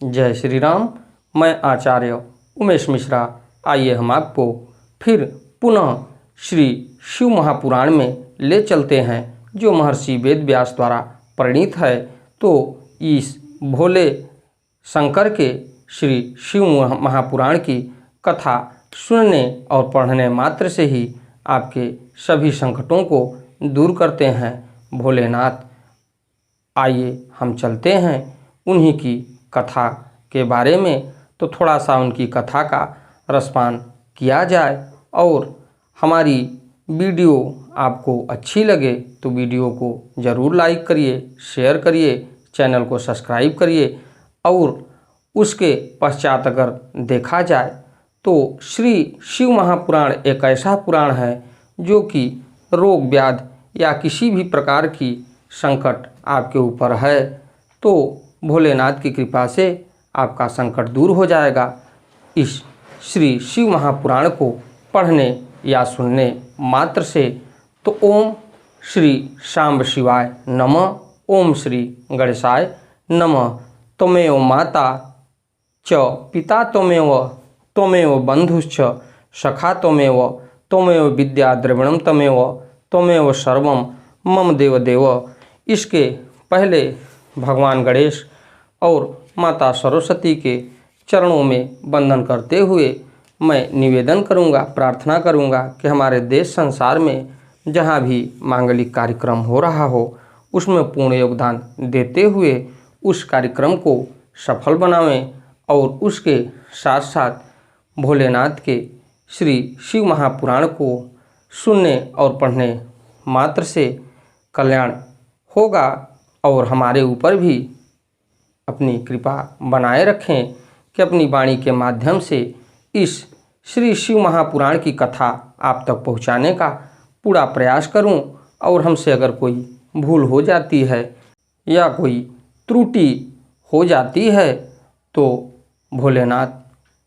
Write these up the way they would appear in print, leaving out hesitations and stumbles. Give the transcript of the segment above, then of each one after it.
जय श्री राम। मैं आचार्य उमेश मिश्रा। आइए हम आपको फिर पुनः श्री शिव महापुराण में ले चलते हैं, जो महर्षि वेद व्यास द्वारा प्रणीत है। तो इस भोले शंकर के श्री शिव महापुराण की कथा सुनने और पढ़ने मात्र से ही आपके सभी संकटों को दूर करते हैं भोलेनाथ। आइए हम चलते हैं उन्हीं की कथा के बारे में, तो थोड़ा सा उनकी कथा का रसपान किया जाए। और हमारी वीडियो आपको अच्छी लगे तो वीडियो को ज़रूर लाइक करिए, शेयर करिए, चैनल को सब्सक्राइब करिए। और उसके पश्चात अगर देखा जाए तो श्री शिव महापुराण एक ऐसा पुराण है जो कि रोग व्याधि या किसी भी प्रकार की संकट आपके ऊपर है तो भोलेनाथ की कृपा से आपका संकट दूर हो जाएगा। इस श्री शिव महापुराण को पढ़ने या सुनने मात्र से। तो ओम श्री शांब शिवाय नमः, ओम श्री गणेशाय नमः। त्वमेव माता च पिता त्वमेव, त्वमेव बंधुश्च सखा त्वमेव, त्वमेव विद्या द्रविणम त्वमेव, त्वमेव सर्वम मम देव देव। इसके पहले भगवान गणेश और माता सरस्वती के चरणों में वंदन करते हुए मैं निवेदन करूंगा, प्रार्थना करूंगा कि हमारे देश संसार में जहां भी मांगलिक कार्यक्रम हो रहा हो उसमें पूर्ण योगदान देते हुए उस कार्यक्रम को सफल बनावें। और उसके साथ साथ भोलेनाथ के श्री शिव महापुराण को सुनने और पढ़ने मात्र से कल्याण होगा और हमारे ऊपर भी अपनी कृपा बनाए रखें कि अपनी वाणी के माध्यम से इस श्री शिव महापुराण की कथा आप तक पहुंचाने का पूरा प्रयास करूं। और हमसे अगर कोई भूल हो जाती है या कोई त्रुटि हो जाती है तो भोलेनाथ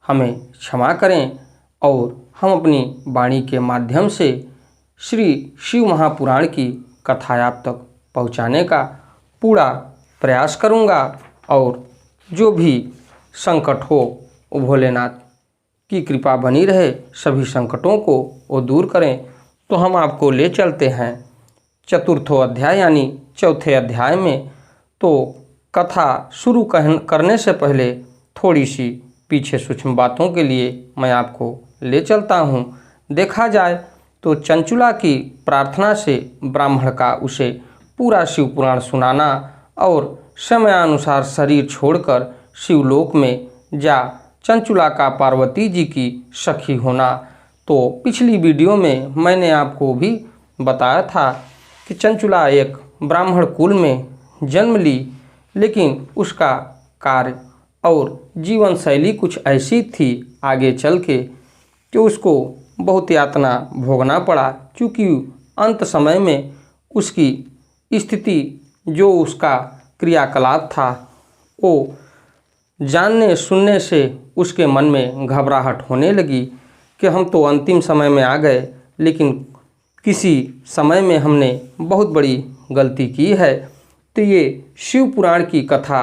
हमें क्षमा करें और हम अपनी वाणी के माध्यम से श्री शिव महापुराण की कथा आप तक पहुंचाने का पूरा प्रयास करूंगा। और जो भी संकट हो वो भोलेनाथ की कृपा बनी रहे, सभी संकटों को वो दूर करें। तो हम आपको ले चलते हैं चतुर्थो अध्याय यानी चौथे अध्याय में। तो कथा शुरू करने से पहले थोड़ी सी पीछे सूक्ष्म बातों के लिए मैं आपको ले चलता हूँ। देखा जाए तो चंचुला की प्रार्थना से ब्राह्मण का उसे पूरा शिव पुराण सुनाना और समयानुसार शरीर छोड़कर शिवलोक में जा चंचुला का पार्वती जी की सखी होना। तो पिछली वीडियो में मैंने आपको भी बताया था कि चंचुला एक ब्राह्मण कुल में जन्म ली, लेकिन उसका कार्य और जीवन शैली कुछ ऐसी थी आगे चल के कि उसको बहुत यातना भोगना पड़ा, क्योंकि अंत समय में उसकी स्थिति जो उसका क्रियाकलाप था वो जानने सुनने से उसके मन में घबराहट होने लगी कि हम तो अंतिम समय में आ गए, लेकिन किसी समय में हमने बहुत बड़ी गलती की है। तो ये शिव पुराण की कथा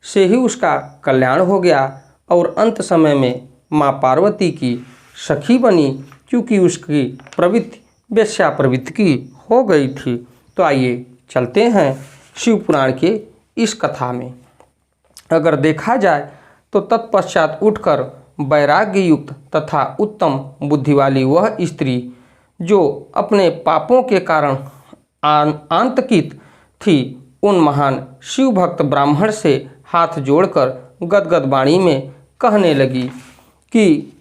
से ही उसका कल्याण हो गया और अंत समय में माँ पार्वती की सखी बनी, क्योंकि उसकी प्रवृत्ति वेश्या प्रवृत्ति की हो गई थी। तो आइए चलते हैं शिव पुराण के इस कथा में। अगर देखा जाए तो तत्पश्चात उठकर वैराग्य युक्त तथा उत्तम बुद्धि वाली वह स्त्री जो अपने पापों के कारण आतंकित थी, उन महान शिव भक्त ब्राह्मण से हाथ जोड़कर गदगद वाणी में कहने लगी कि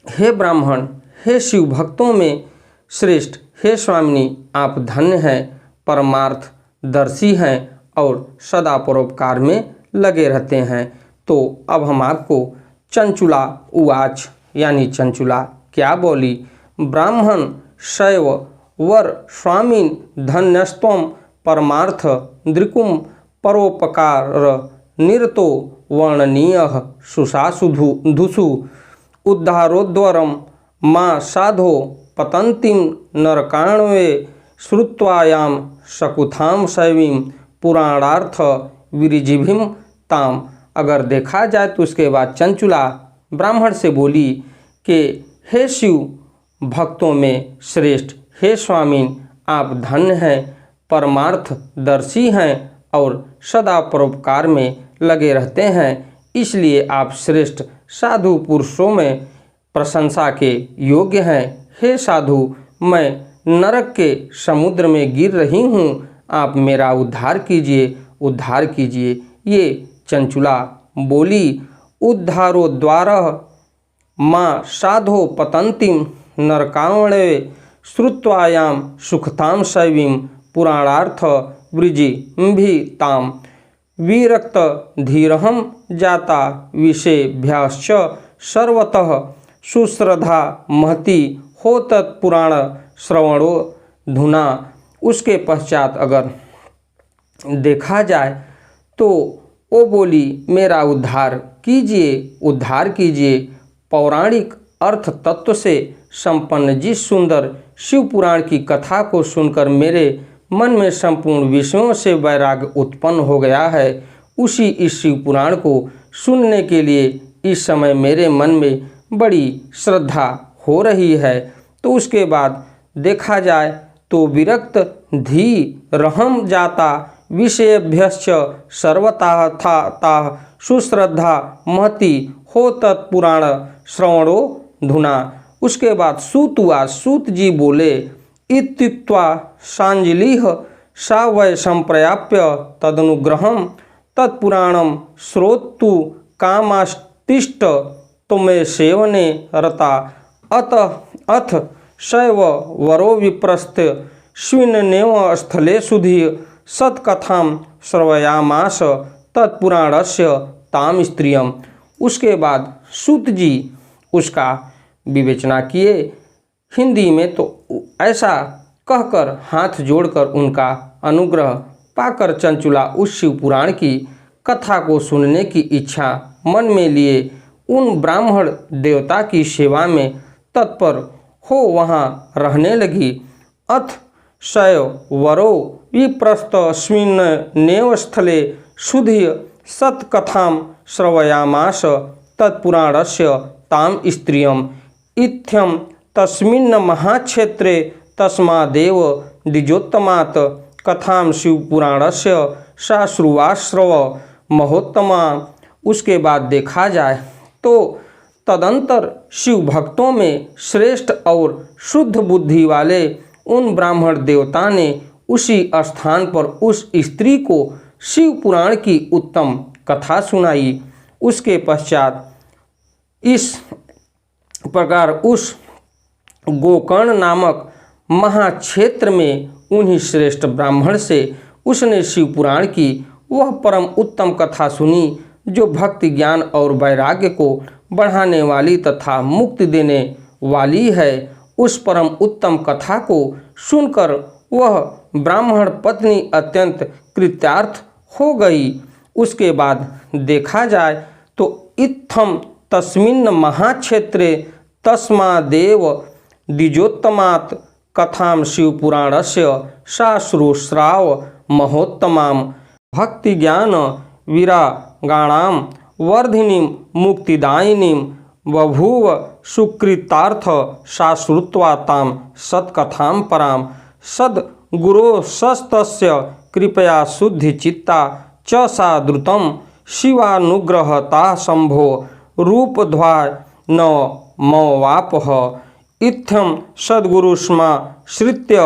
हे ब्राह्मण, हे शिव भक्तों में श्रेष्ठ, हे स्वामिनी, आप धन्य हैं, परमार्थ दर्शी हैं और सदा परोपकार में लगे रहते हैं। तो अब हम आपको चंचुला उवाच यानी चंचुला क्या बोली। ब्राह्मण शैव वर स्वामिन धन्यस्त्वं परमार्थ दृकुम परोपकार निरतो वर्णनीयः सुषासुधुषु उद्धारोद्वरम माँ साधो पतंतिम नरकाण्वे श्रुत्वायाम शकुथाम शैवीं पुराणार्थ विरिजिभिम ताम अगर देखा जाए तो उसके बाद चंचुला ब्राह्मण से बोली कि हे शिव भक्तों में श्रेष्ठ, हे स्वामीन आप धन्य हैं, परमार्थदर्शी हैं और सदा परोपकार में लगे रहते हैं, इसलिए आप श्रेष्ठ साधु पुरुषों में प्रशंसा के योग्य हैं। हे साधु, मैं नरक के समुद्र में गिर रही हूँ, आप मेरा उद्धार कीजिए, उद्धार कीजिए। ये चंचुला बोली, उद्धारो द्वारः माँ साधो पतंतिम नरकावणे श्रुत्वायाम सुखताम शैवीं पुराणार्थ वृजिम्भिताम विरक्त धीरहम जाता विषयभ्याश्च सर्वतः सुश्रद्धा महती हो तत्पुराण श्रवणो धुना। उसके पश्चात अगर देखा जाए तो वो बोली, मेरा उद्धार कीजिए, उद्धार कीजिए। पौराणिक अर्थ तत्व से संपन्न जिस सुंदर शिव पुराण की कथा को सुनकर मेरे मन में संपूर्ण विषयों से वैराग्य उत्पन्न हो गया है, उसी इस शिव पुराण को सुनने के लिए इस समय मेरे मन में बड़ी श्रद्धा हो रही है। तो उसके बाद देखा जाए तो विरक्त धीरहम जाता विषयभ्यश्च सर्वतः था सुश्रद्धा महती हो तत्पुराण श्रवणो धुना। उसके बाद सूत हुआ, सूत जी बोले, इत्युक्त्वा सांजलिः सा वै संप्रयाप्य तदनुग्रहं तत्पुराणं श्रोतु कामास्तिष्ठ तुमे सेवने रता अथ शैव वरो विप्रस्थ स्विन्नेव स्थले सुधीय सत्कथां श्रवयामास तत्पुराणस्य ताम स्त्रियम। उसके बाद सूत जी उसका विवेचना किए। हिंदी में तो ऐसा कहकर हाथ जोड़कर उनका अनुग्रह पाकर चंचुला उस शिव पुराण की कथा को सुनने की इच्छा मन में लिए उन ब्राह्मण देवता की सेवा में तत्पर हो वहाँ रहने लगी। अथ शैव वरो विप्रस्तस्मिन्नेव स्थले सुधीय सत्कथां श्रवयामास तत्पुराणस्य ताम स्त्रियम इत्थं तस्मिन् महाक्षेत्रे तस्मादेव द्विजोत्तमात् कथां शिवपुराणस्य शाश्रुवाश्रव महोत्तमा। उसके बाद देखा जाए तो तदंतर शिव भक्तों में श्रेष्ठ और शुद्ध बुद्धि वाले उन ब्राह्मण देवता ने उसी स्थान पर उस स्त्री को शिव पुराण की उत्तम कथा सुनाई। उसके पश्चात इस प्रकार उस गोकर्ण नामक महाक्षेत्र में उन्हीं श्रेष्ठ ब्राह्मण से उसने शिव पुराण की वह परम उत्तम कथा सुनी जो भक्ति ज्ञान और वैराग्य को बढ़ाने वाली तथा मुक्ति देने वाली है। उस परम उत्तम कथा को सुनकर वह ब्राह्मण पत्नी अत्यंत कृतार्थ हो गई। उसके बाद देखा जाए तो इत्थम तस्मिन् महाक्षेत्रे तस्मादेव द्विजोत्तमात् कथां शिवपुराणस्य शाश्रुश्राव महोत्तमां भक्ति ज्ञान विरागाणां वर्धिनीं मुक्तिदायिनीं बभूव सुकृतार्थ शाश्रुत्वा तां सत्कथां परां सद्गुरोस्तस्य कृपया शुद्धिचित्ता च सा द्रुतं शिवानुग्रहता शंभो रूपध्वा न मवापः इत्थं सद्गुरुष्मा श्रित्य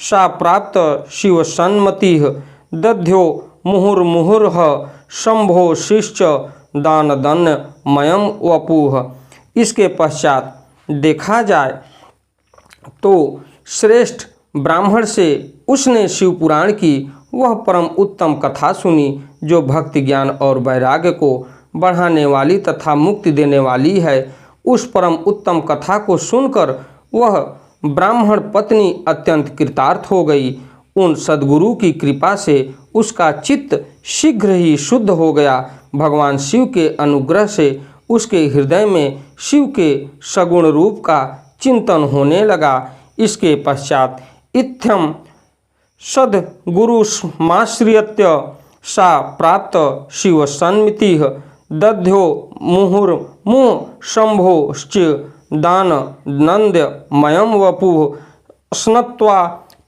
सा प्राप्त शिवसन्मतिः दध्यो मुहुर्मुहुर्ह शंभो शिश्च दानदन्यमयं वपुः। इसके पश्चात देखा जाए तो श्रेष्ठ ब्राह्मण से उसने शिव पुराण की वह परम उत्तम कथा सुनी जो भक्ति ज्ञान और वैराग्य को बढ़ाने वाली तथा मुक्ति देने वाली है। उस परम उत्तम कथा को सुनकर वह ब्राह्मण पत्नी अत्यंत कृतार्थ हो गई। उन सद्गुरु की कृपा से उसका चित्त शीघ्र ही शुद्ध हो गया। भगवान शिव के अनुग्रह से उसके हृदय में शिव के सगुण रूप का चिंतन होने लगा। इसके पश्चात इत्थं सद्गुरुमाश्रित्य सा प्राप्त शिवसन्मतिः दध्यो मुहुर्मुहुः शंभोश्च दान नंद्यमयं वपुः स्नत्वा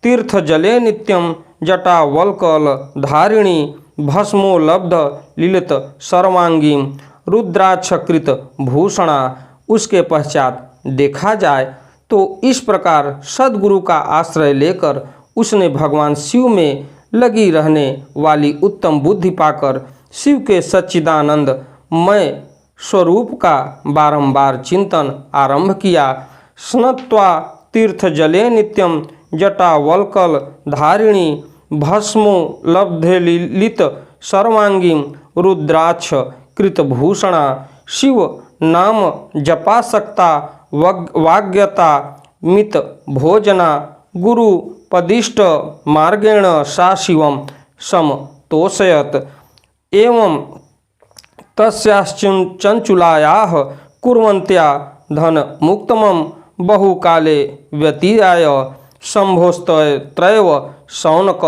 तीर्थजले नित्यं जटावल्कल धारिणी भस्मो लब्ध लिलित सर्वांगीं रुद्राक्षकृत भूषणा। उसके पश्चात देखा जाए तो इस प्रकार सद्गुरु का आश्रय लेकर उसने भगवान शिव में लगी रहने वाली उत्तम बुद्धि पाकर शिव के सच्चिदानंदमय स्वरूप का बारंबार चिंतन आरंभ किया। स्नत्वा तीर्थ जले नित्यम जटावल्कल धारिणी भस्मो लब्धलिलित सर्वांगीं रुद्राक्ष कृतभूषणा। शिव नाम जपासक्ता वाग्यता मित भोजना गुरु पदिष्ट मार्गेण सा शिवं समतोषयत। एवं तस्याश्चंचुलायाः कुर्वन्त्या धन मुक्तमं बहुकाले व्यतीयाय शंभोस्तत्रैव शौनक।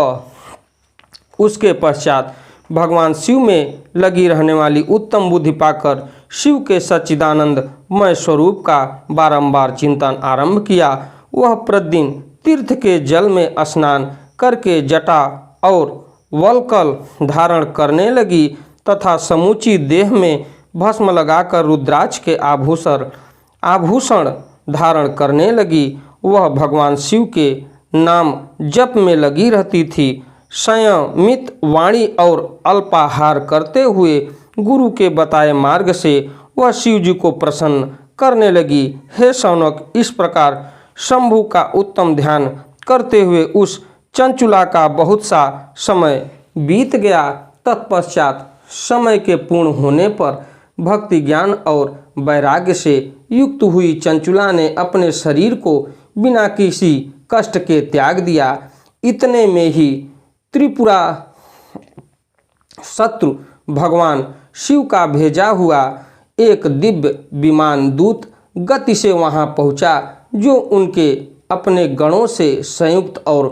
उसके पश्चात भगवान शिव में लगी रहने वाली उत्तम बुद्धि पाकर शिव के सच्चिदानंदमय स्वरूप का बारंबार चिंतन आरंभ किया। वह प्रतिदिन तीर्थ के जल में स्नान करके जटा और वल्कल धारण करने लगी तथा समूची देह में भस्म लगाकर रुद्राक्ष के आभूषण धारण करने लगी। वह भगवान शिव के नाम जप में लगी रहती थी। संयमित वाणी और अल्पाहार करते हुए गुरु के बताए मार्ग से वह शिव जी को प्रसन्न करने लगी। हे शौनक, इस प्रकार शंभु का उत्तम ध्यान करते हुए उस चंचुला का बहुत सा समय बीत गया। तत्पश्चात समय के पूर्ण होने पर भक्ति ज्ञान और वैराग्य से युक्त हुई चंचुला ने अपने शरीर को बिना किसी कष्ट के त्याग दिया। इतने में ही त्रिपुरा शत्रु भगवान शिव का भेजा हुआ एक दिव्य विमान दूत गति से वहां पहुंचा, जो उनके अपने गणों से संयुक्त और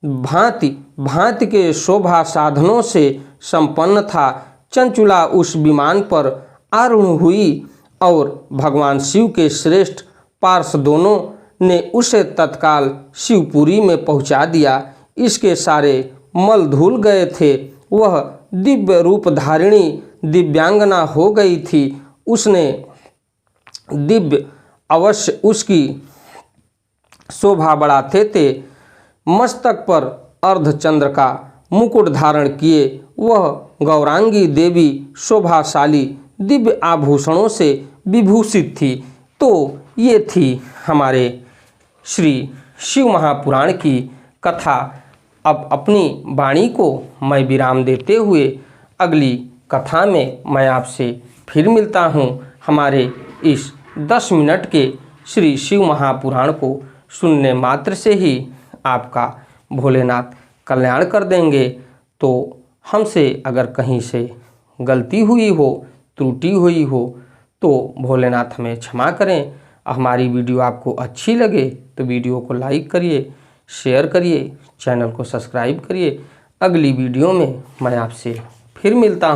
भांति भांति के शोभा साधनों से संपन्न था। चंचुला उस विमान पर आरूढ़ हुई और भगवान शिव के श्रेष्ठ पार्षदों ने उसे तत्काल शिवपुरी में पहुंचा दिया। इसके सारे मल धुल गए थे। वह दिव्य रूप धारिणी दिव्यांगना हो गई थी। उसने दिव्य अवश्य उसकी शोभा बढ़ाते थे। मस्तक पर अर्धचंद्र का मुकुट धारण किए वह गौरांगी देवी शोभाशाली दिव्य आभूषणों से विभूषित थी। तो ये थी हमारे श्री शिव महापुराण की कथा। अब अपनी वाणी को मैं विराम देते हुए अगली कथा में मैं आपसे फिर मिलता हूँ। हमारे इस 10 मिनट के श्री शिव महापुराण को सुनने मात्र से ही आपका भोलेनाथ कल्याण कर देंगे। तो हमसे अगर कहीं से गलती हुई हो, त्रुटि हुई हो तो भोलेनाथ हमें क्षमा करें। हमारी वीडियो आपको अच्छी लगे तो वीडियो को लाइक करिए, शेयर करिए, चैनल को सब्सक्राइब करिए। अगली वीडियो में मैं आपसे फिर मिलता हूँ।